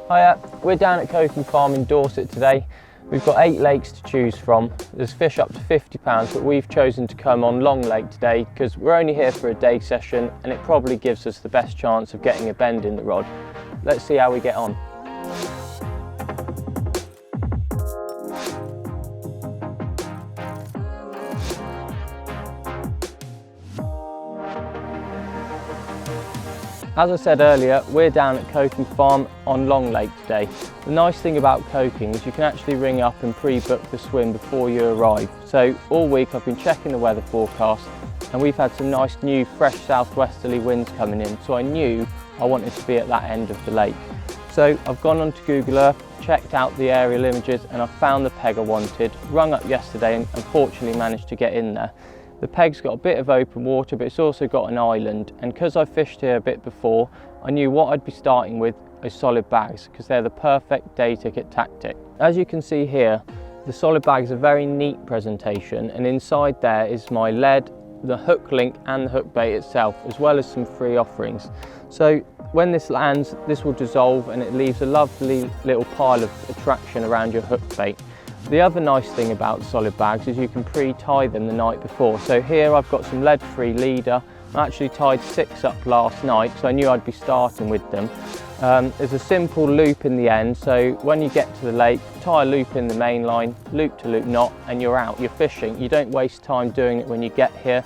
Hiya, we're down at Coking Farm in Dorset today. We've got 8 lakes to choose from. There's fish up to £50, but we've chosen to come on Long Lake today because we're only here for a day session and it probably gives us the best chance of getting a bend in the rod. Let's see how we get on. As I said earlier, we're down at Coking Farm on Long Lake today. The nice thing about Coking is you can actually ring up and pre-book the swim before you arrive. So all week I've been checking the weather forecast and we've had some nice new fresh southwesterly winds coming in, so I knew I wanted to be at that end of the lake. So I've gone onto Google Earth, checked out the aerial images and I found the peg I wanted, rung up yesterday and unfortunately managed to get in there. The peg's got a bit of open water, but it's also got an island, and because I've fished here a bit before, I knew what I'd be starting with is solid bags because they're the perfect day ticket tactic. As you can see here, the solid bag is a very neat presentation, and inside there is my lead, the hook link and the hook bait itself, as well as some free offerings. So when this lands, this will dissolve and it leaves a lovely little pile of attraction around your hook bait. The other nice thing about solid bags is you can pre-tie them the night before. So here I've got some lead-free leader. I actually tied 6 up last night, so I knew I'd be starting with them. There's a simple loop in the end, so when you get to the lake, tie a loop in the main line, loop to loop knot, and you're out, you're fishing. You don't waste time doing it when you get here,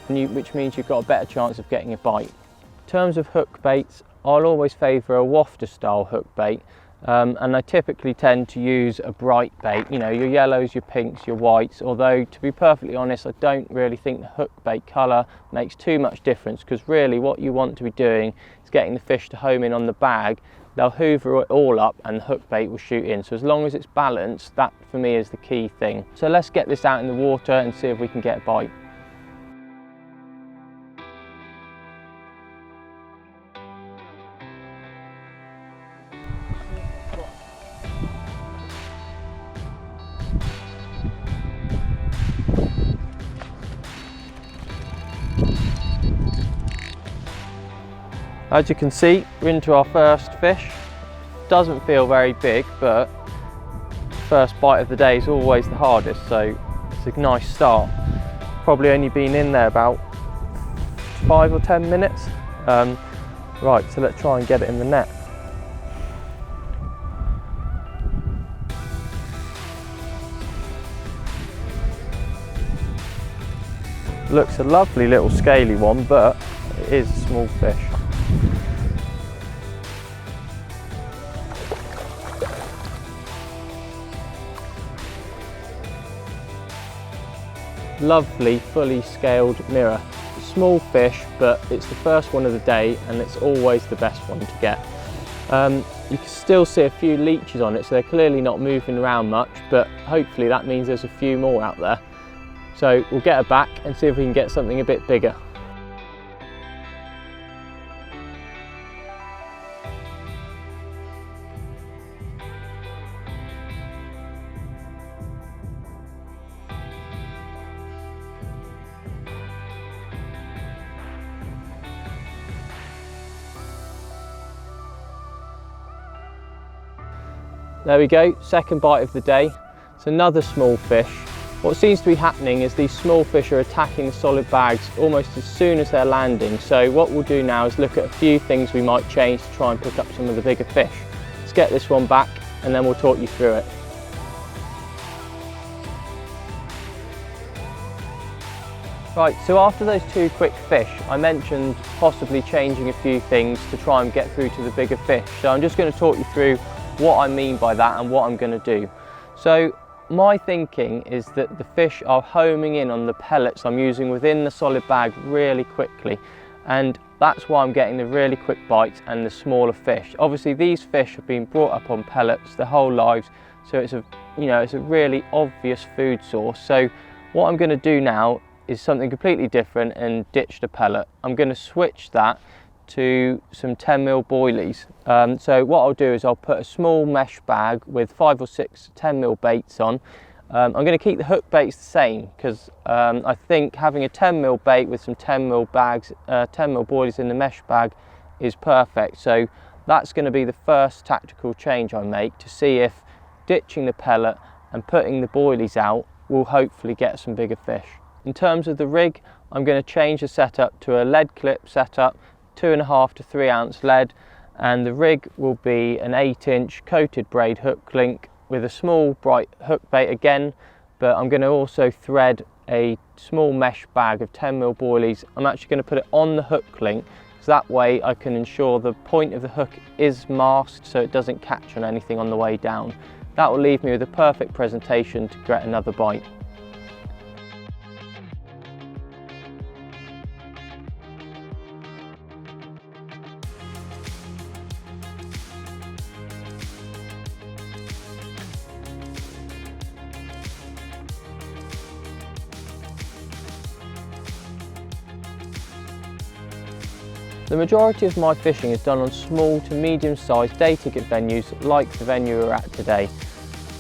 which means you've got a better chance of getting a bite. In terms of hook baits, I'll always favour a wafter style hook bait. And I typically tend to use a bright bait, you know, your yellows, your pinks, your whites, although to be perfectly honest, I don't really think the hook bait colour makes too much difference, because really what you want to be doing is getting the fish to home in on the bag. They'll hoover it all up and the hook bait will shoot in, so as long as it's balanced, that for me is the key thing. So let's get this out in the water and see if we can get a bite. As you can see, we're into our first fish. Doesn't feel very big, but first bite of the day is always the hardest, so it's a nice start. Probably only been in there about 5 or 10 minutes. Right, so let's try and get it in the net. Looks a lovely little scaly one, but it is a small fish. Lovely, fully scaled mirror. Small fish, but it's the first one of the day and it's always the best one to get. You can still see a few leeches on it, so they're clearly not moving around much, but hopefully that means there's a few more out there. So we'll get her back and see if we can get something a bit bigger. There we go, second bite of the day. It's another small fish. What seems to be happening is these small fish are attacking the solid bags almost as soon as they're landing. So what we'll do now is look at a few things we might change to try and pick up some of the bigger fish. Let's get this one back and then we'll talk you through it. Right, so after those 2 quick fish, I mentioned possibly changing a few things to try and get through to the bigger fish. So I'm just going to talk you through what I mean by that and what I'm going to do. So my thinking is that the fish are homing in on the pellets I'm using within the solid bag really quickly, and that's why I'm getting the really quick bites and the smaller fish. Obviously these fish have been brought up on pellets their whole lives, so it's a really obvious food source. So what I'm going to do now is something completely different and ditch the pellet. I'm going to switch that to some 10mm boilies. So what I'll do is I'll put a small mesh bag with 5 or 6 10mm baits on. I'm going to keep the hook baits the same because I think having a 10mm bait with some 10mm bags, 10mm boilies in the mesh bag is perfect. So That's going to be the first tactical change I make to see if ditching the pellet and putting the boilies out will hopefully get some bigger fish. In terms of the rig, I'm going to change the setup to a lead clip setup, 2.5 to 3 ounce lead, and the rig will be an 8-inch coated braid hook link with a small bright hook bait again, but I'm going to also thread a small mesh bag of 10mm boilies. I'm actually going to put it on the hook link, so that way I can ensure the point of the hook is masked so it doesn't catch on anything on the way down. That will leave me with a perfect presentation to get another bite. The majority of my fishing is done on small to medium-sized day ticket venues like the venue we're at today.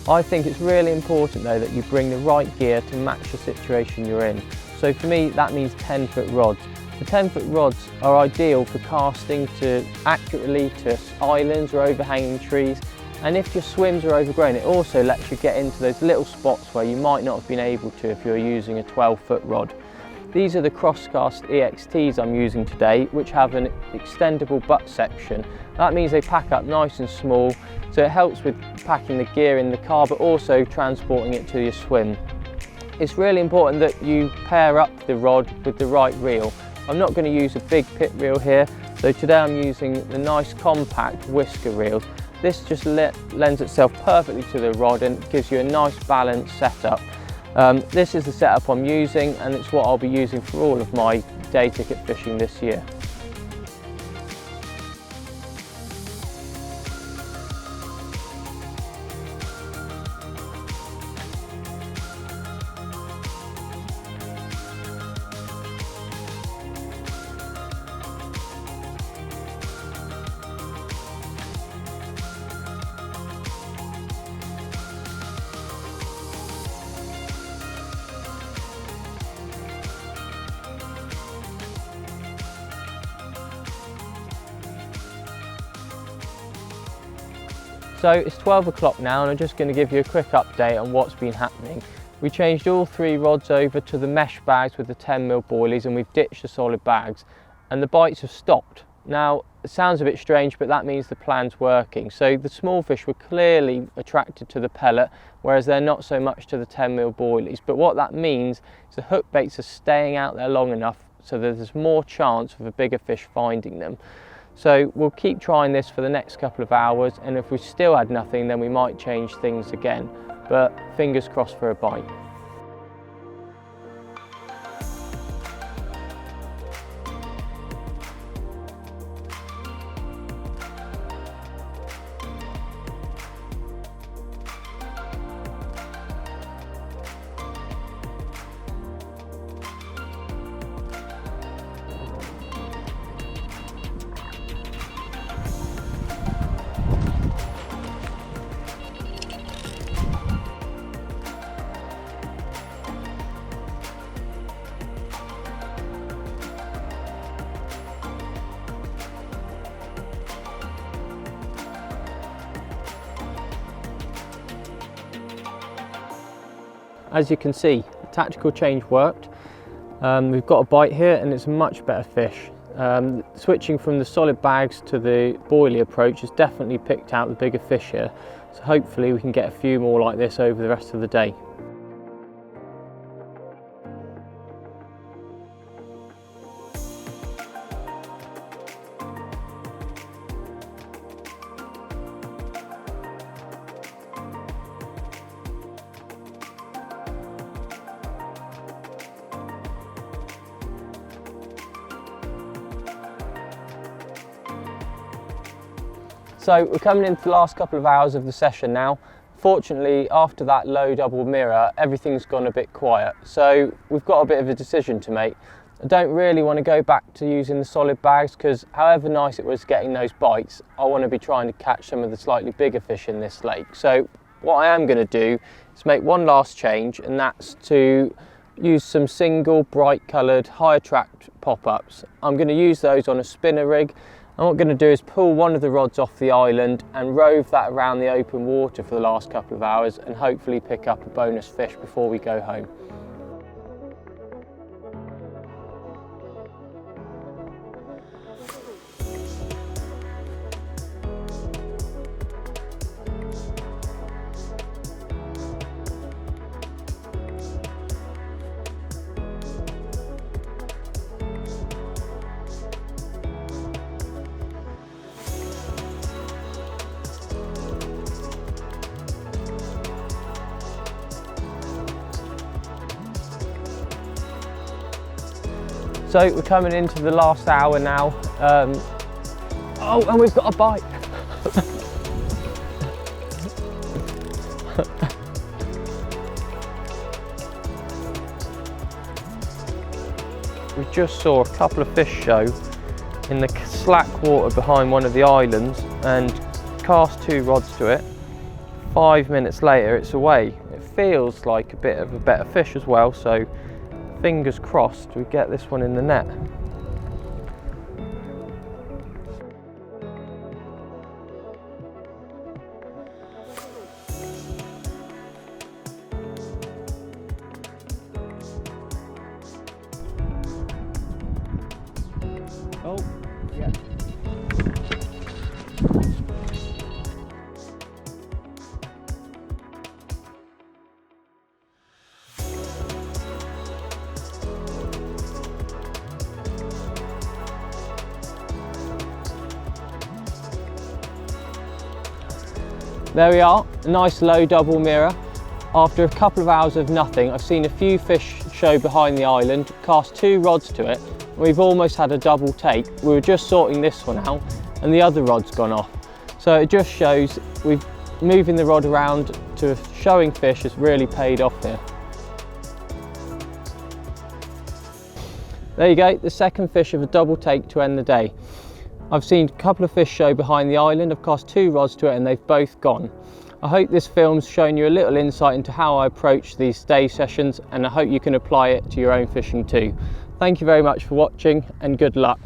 I think it's really important though that you bring the right gear to match the situation you're in. So for me that means 10-foot rods. The 10-foot rods are ideal for casting to accurately to islands or overhanging trees, and if your swims are overgrown it also lets you get into those little spots where you might not have been able to if you're using a 12-foot rod. These are the Crosscast EXTs I'm using today, which have an extendable butt section. That means they pack up nice and small, so it helps with packing the gear in the car but also transporting it to your swim. It's really important that you pair up the rod with the right reel. I'm not going to use a big pit reel here, so today I'm using the nice compact Whisker reel. This just lends itself perfectly to the rod and gives you a nice balanced setup. This is the setup I'm using, and it's what I'll be using for all of my day ticket fishing this year. So it's 12 o'clock now and I'm just going to give you a quick update on what's been happening. We changed all 3 rods over to the mesh bags with the 10mm boilies and we've ditched the solid bags, and the bites have stopped. Now it sounds a bit strange, but that means the plan's working. So the small fish were clearly attracted to the pellet, whereas they're not so much to the 10mm boilies. But what that means is the hook baits are staying out there long enough so that there's more chance of a bigger fish finding them. So we'll keep trying this for the next couple of hours, and if we still had nothing then we might change things again, but fingers crossed for a bite. As you can see, the tactical change worked. We've got a bite here and it's a much better fish. Switching from the solid bags to the boilie approach has definitely picked out the bigger fish here. So hopefully we can get a few more like this over the rest of the day. So we're coming into the last couple of hours of the session now. Fortunately, after that low double mirror, everything's gone a bit quiet. So we've got a bit of a decision to make. I don't really want to go back to using the solid bags because however nice it was getting those bites, I want to be trying to catch some of the slightly bigger fish in this lake. So what I am going to do is make one last change, and that's to use some single bright coloured high attract pop-ups. I'm going to use those on a spinner rig, And what I'm going to do is pull one of the rods off the island and rove that around the open water for the last couple of hours and hopefully pick up a bonus fish before we go home. So we're coming into the last hour now. Oh, and we've got a bite. We just saw a couple of fish show in the slack water behind one of the islands and cast 2 rods to it. 5 minutes later it's away. It feels like a bit of a better fish as well, so fingers crossed we get this one in the net. Oh, yeah. There we are, a nice low double mirror. After a couple of hours of nothing, I've seen a few fish show behind the island, cast 2 rods to it, and we've almost had a double take. We were just sorting this one out and the other rod's gone off. So it just shows we've moving the rod around to showing fish has really paid off here. There you go, the second fish of a double take to end the day. I've seen a couple of fish show behind the island. I've cast 2 rods to it and they've both gone. I hope this film's shown you a little insight into how I approach these day sessions, and I hope you can apply it to your own fishing too. Thank you very much for watching and good luck.